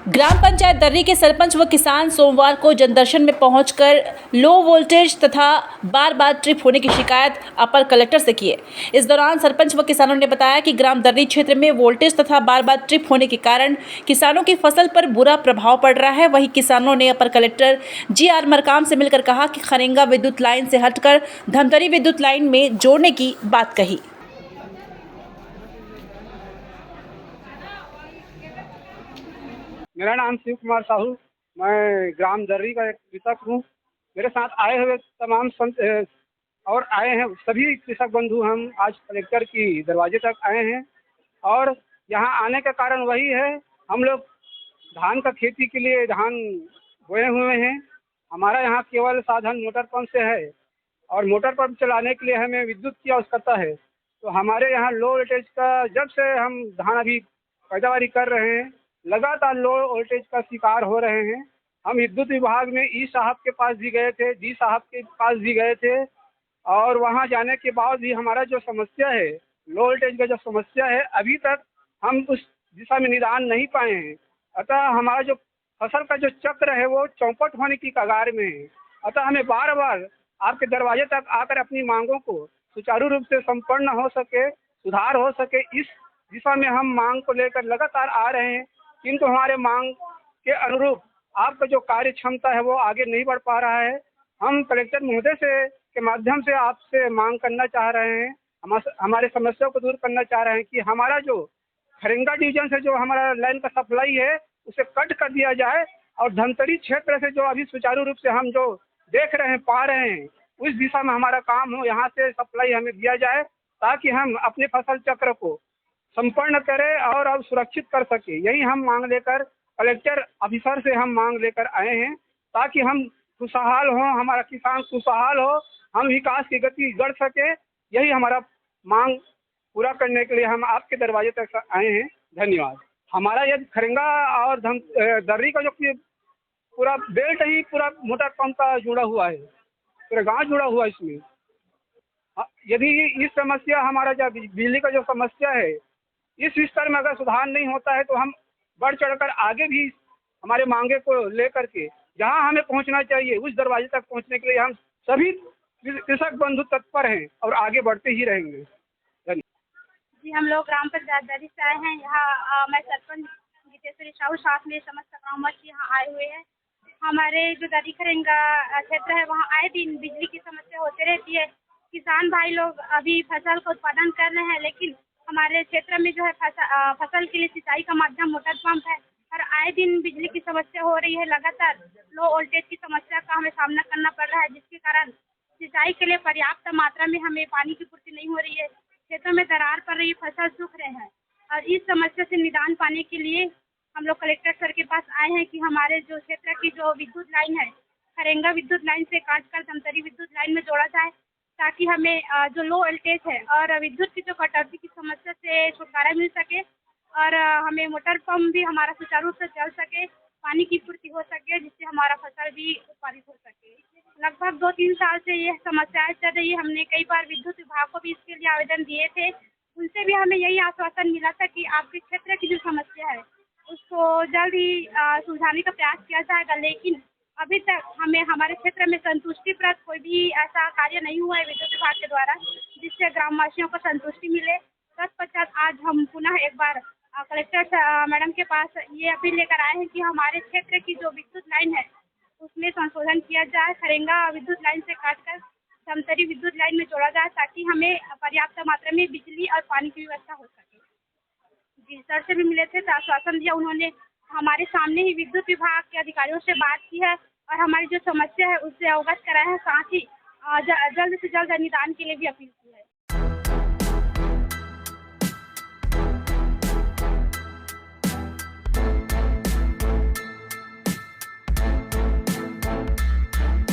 ग्राम पंचायत दर्री के सरपंच व किसान सोमवार को जनदर्शन में पहुंचकर लो वोल्टेज तथा बार बार ट्रिप होने की शिकायत अपर कलेक्टर से की है। इस दौरान सरपंच व किसानों ने बताया कि ग्राम दर्री क्षेत्र में वोल्टेज तथा बार बार ट्रिप होने के कारण किसानों की फसल पर बुरा प्रभाव पड़ रहा है। वहीं किसानों ने अपर कलेक्टर GR मरकाम से मिलकर कहा कि खरेंगा विद्युत लाइन से हटकर धमतरी विद्युत लाइन में जोड़ने की बात कही। मेरा नाम शिव कुमार साहू, मैं ग्राम दर्री का एक कृषक हूँ। मेरे साथ आए हुए तमाम संत और आए हैं सभी कृषक बंधु। हम आज कलेक्टर की दरवाजे तक आए हैं और यहाँ आने का कारण वही है, हम लोग धान का खेती के लिए धान बोए हुए हैं। हमारा यहाँ केवल साधन मोटर पंप से है और मोटर पंप चलाने के लिए हमें विद्युत की आवश्यकता है। तो हमारे यहाँ लो वोल्टेज का, जब से हम धान अभी पैदावारी कर रहे हैं, लगातार लो वोल्टेज का शिकार हो रहे हैं। हम विद्युत विभाग में ई साहब के पास भी गए थे, डी साहब के पास भी गए थे और वहां जाने के बाद भी हमारा जो समस्या है, लो वोल्टेज का जो समस्या है, अभी तक हम उस दिशा में निदान नहीं पाए हैं। अतः हमारा जो फसल का जो चक्र है वो चौपट होने की कगार में है। अतः हमें बार बार आपके दरवाजे तक आकर अपनी मांगों को सुचारू रूप से संपन्न हो सके, सुधार हो सके, इस दिशा में हम मांग को लेकर लगातार आ रहे हैं। किंतु हमारे मांग के अनुरूप आपका जो कार्य क्षमता है वो आगे नहीं बढ़ पा रहा है। हम कलेक्टर महोदय से के माध्यम से आपसे मांग करना चाह रहे हैं, हमारे समस्या को दूर करना चाह रहे हैं कि हमारा जो खरेंगा डिवीजन से जो हमारा लाइन का सप्लाई है उसे कट कर दिया जाए और धमतरी क्षेत्र से जो अभी सुचारू रूप से हम जो देख रहे हैं, पा रहे हैं, उस दिशा में हमारा काम हो, यहाँ से सप्लाई हमें दिया जाए ताकि हम अपने फसल चक्र को संपन्न करें और अब सुरक्षित कर सके। यही हम मांग लेकर कलेक्टर ऑफिसर से हम मांग लेकर आए हैं ताकि हम खुशहाल हों, हमारा किसान खुशहाल हो, हम विकास की गति गढ़ सके। यही हमारा मांग पूरा करने के लिए हम आपके दरवाजे तक आए हैं। धन्यवाद। हमारा ये खरेंगा और दर्री का जो पूरा बेल्ट ही पूरा मोटर पंप का जुड़ा हुआ है, पूरा गाँव जुड़ा हुआ है इसमें। यदि इस समस्या, हमारा जो बिजली का जो समस्या है, इस स्तर में अगर सुधार नहीं होता है तो हम बढ़ चढ़कर आगे भी हमारे मांगे को लेकर के जहां हमें पहुंचना चाहिए उस दरवाजे तक पहुंचने के लिए हम सभी कृषक बंधु तत्पर हैं और आगे बढ़ते ही रहेंगे। जी, हम लोग ग्राम पंचायत दर्री से आए हैं। यहाँ मैं सरपंच गीतेश्वरी साहू, साथ में समस्त ग्रामवासी यहाँ आए हुए हैं। हमारे जो दर्री खरेंगा क्षेत्र है वहाँ आए दिन बिजली की समस्या होती रहती है। किसान भाई लोग अभी फसल का उत्पादन कर रहे हैं, लेकिन हमारे क्षेत्र में जो है फसल के लिए सिंचाई का माध्यम मोटर पंप है और आए दिन बिजली की समस्या हो रही है। लगातार लो वोल्टेज की समस्या का हमें सामना करना पड़ रहा है, जिसके कारण सिंचाई के लिए पर्याप्त मात्रा में हमें पानी की पूर्ति नहीं हो रही है। खेतों में दरार पड़ रही, फसल सूख रहे हैं और इस समस्या से निदान पाने के लिए हम लोग कलेक्टर सर के पास आए हैं कि हमारे जो क्षेत्र की जो विद्युत लाइन है, खरेंगा विद्युत लाइन से काटकर धमतरी विद्युत लाइन में जोड़ा जाए ताकि हमें जो लो वोल्टेज है और विद्युत की जो कटौती की समस्या से छुटकारा मिल सके और हमें मोटर पंप भी हमारा सुचारू रूप से चल सके, पानी की पूर्ति हो सके, जिससे हमारा फसल भी उत्पादित हो सके। लगभग 2-3 साल से ये समस्याएं चल रही है। हमने कई बार विद्युत विभाग को भी इसके लिए आवेदन दिए थे, उनसे भी हमें यही आश्वासन मिला था कि आपके क्षेत्र की जो समस्या है उसको जल्द ही सुलझाने का प्रयास किया जाएगा। लेकिन अभी तक हमें हमारे क्षेत्र में संतुष्टिप्रद कोई भी ऐसा कार्य नहीं हुआ है विद्युत विभाग के द्वारा जिससे ग्रामवासियों को संतुष्टि मिले। तत्पश्चात आज हम पुनः एक बार कलेक्टर मैडम के पास ये अपील लेकर आए हैं कि हमारे क्षेत्र की जो विद्युत लाइन है उसमें संशोधन किया जाए, खरेंगा विद्युत लाइन से काटकर धमतरी विद्युत लाइन में जोड़ा जाए ताकि हमें पर्याप्त मात्रा में बिजली और पानी की व्यवस्था हो सके। जी, सर से भी मिले थे तो आश्वासन दिया उन्होंने। हमारे सामने ही विद्युत विभाग के अधिकारियों से बात की है और हमारी जो समस्या है उससे अवगत कराया है, साथ ही जल्द से जल्द निदान के लिए भी अपील की है।